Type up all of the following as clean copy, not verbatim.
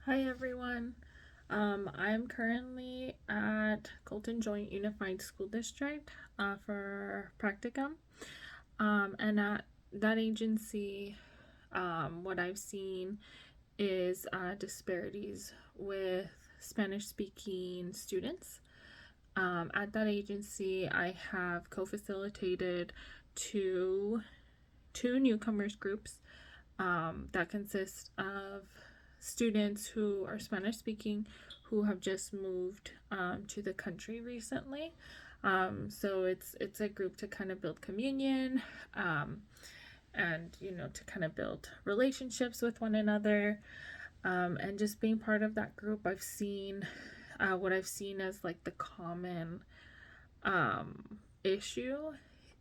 Hi everyone. I'm currently at Colton Joint Unified School District for practicum. And at that agency, what I've seen is disparities with Spanish speaking students. At that agency, I have co facilitated two newcomers groups that consist of students who are Spanish speaking who have just moved to the country recently. So it's a group to kind of build communion, and to kind of build relationships with one another, and just being part of that group. I've seen what I've seen as like the common issue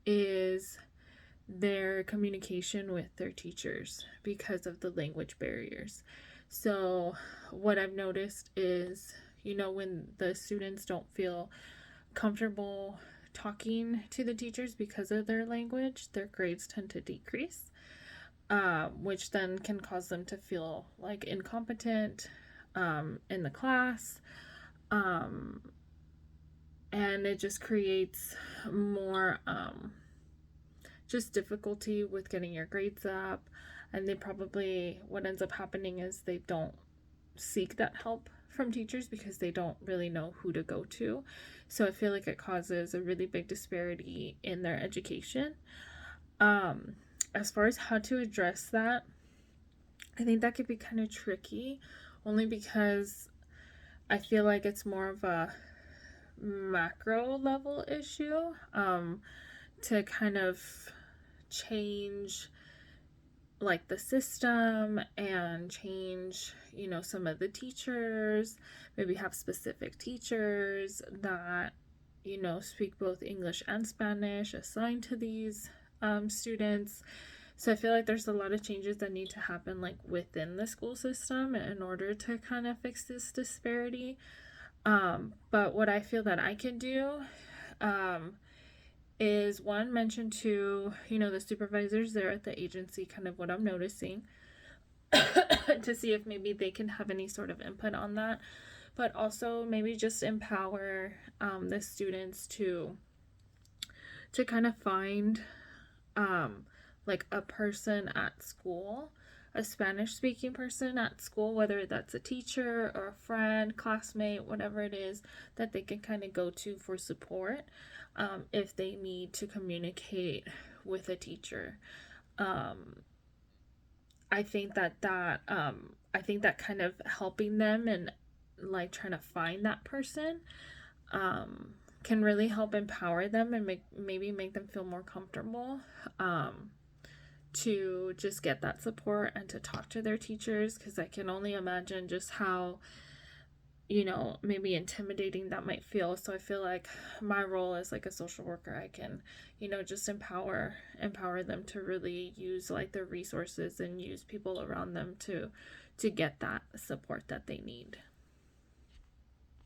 is their communication with their teachers because of the language barriers. So, what I've noticed is, when the students don't feel comfortable talking to the teachers because of their language, their grades tend to decrease, which then can cause them to feel like incompetent in the class. Um, and it just creates more just difficulty with getting your grades up. And what ends up happening is they don't seek that help from teachers because they don't really know who to go to. So I feel like it causes a really big disparity in their education. As far as how to address that, I think that could be kind of tricky, only because I feel like it's more of a macro level issue, to kind of change like the system and change some of the teachers, maybe have specific teachers that speak both English and Spanish assigned to these students. So I feel like there's a lot of changes that need to happen like within the school system in order to kind of fix this disparity. But what I feel that I can do, is one, mention to the supervisors there at the agency kind of what I'm noticing, to see if maybe they can have any sort of input on that, but also maybe just empower the students to kind of find like a person at school, a Spanish speaking person at school, whether that's a teacher or a friend, classmate, whatever it is, that they can kind of go to for support if they need to communicate with a teacher. I think that kind of helping them and like trying to find that person can really help empower them and maybe make them feel more comfortable, to just get that support and to talk to their teachers, because I can only imagine just how maybe intimidating that might feel. So I feel like my role as like a social worker, I can just empower them to really use like the resources and use people around them to get that support that they need.